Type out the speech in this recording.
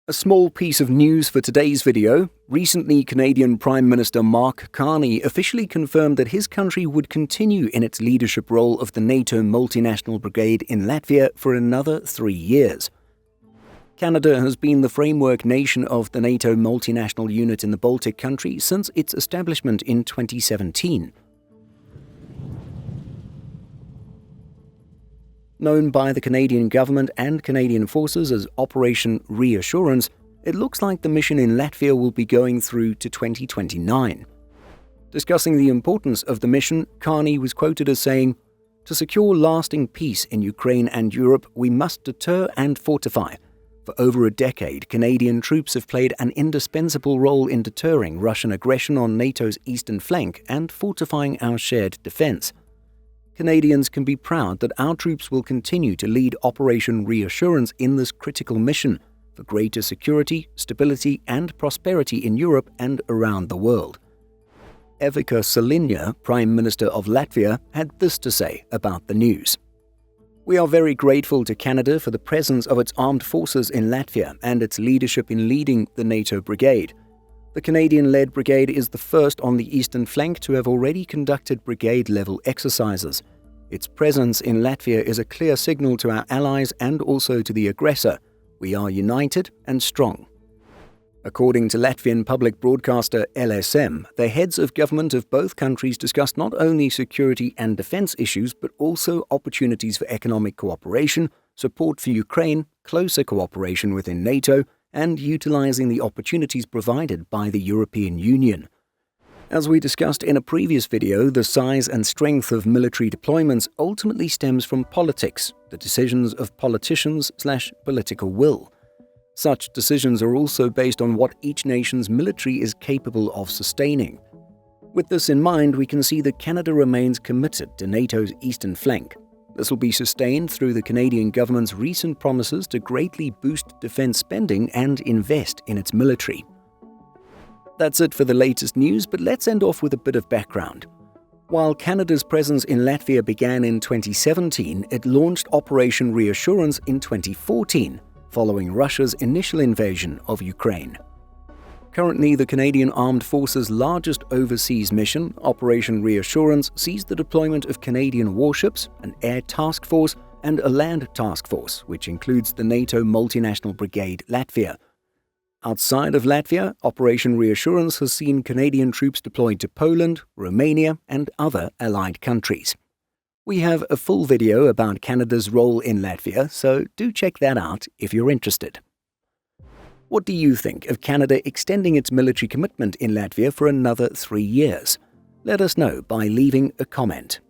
A small piece of news for today's video. Recently, Canadian Prime Minister Mark Carney officially confirmed that his country would continue in its leadership role of the NATO multinational brigade in Latvia for another 3 years. Canada has been the framework nation of the NATO multinational unit in the Baltic countries since its establishment in 2017. Known by the Canadian government and Canadian forces as Operation Reassurance, it looks like the mission in Latvia will be going through to 2029. Discussing the importance of the mission, Carney was quoted as saying, "To secure lasting peace in Ukraine and Europe, we must deter and fortify. For over a decade, Canadian troops have played an indispensable role in deterring Russian aggression on NATO's eastern flank and fortifying our shared defense. Canadians can be proud that our troops will continue to lead Operation Reassurance in this critical mission for greater security, stability and prosperity in Europe and around the world." Evika Saliņa, Prime Minister of Latvia, had this to say about the news. "We are very grateful to Canada for the presence of its armed forces in Latvia and its leadership in leading the NATO brigade. The Canadian-led brigade is the first on the eastern flank to have already conducted brigade-level exercises. Its presence in Latvia is a clear signal to our allies and also to the aggressor. We are united and strong." According to Latvian public broadcaster LSM, the heads of government of both countries discussed not only security and defense issues but also opportunities for economic cooperation, support for Ukraine, closer cooperation within NATO, and utilizing the opportunities provided by the European Union. As we discussed in a previous video, the size and strength of military deployments ultimately stems from politics, the decisions of politicians/political will. Such decisions are also based on what each nation's military is capable of sustaining. With this in mind, we can see that Canada remains committed to NATO's eastern flank. This will be sustained through the Canadian government's recent promises to greatly boost defense spending and invest in its military. That's it for the latest news, but let's end off with a bit of background. While Canada's presence in Latvia began in 2017, it launched Operation Reassurance in 2014, following Russia's initial invasion of Ukraine. Currently, the Canadian Armed Forces' largest overseas mission, Operation Reassurance, sees the deployment of Canadian warships, an air task force, and a land task force, which includes the NATO multinational brigade Latvia. Outside of Latvia, Operation Reassurance has seen Canadian troops deployed to Poland, Romania, and other allied countries. We have a full video about Canada's role in Latvia, so do check that out if you're interested. What do you think of Canada extending its military commitment in Latvia for another 3 years? Let us know by leaving a comment.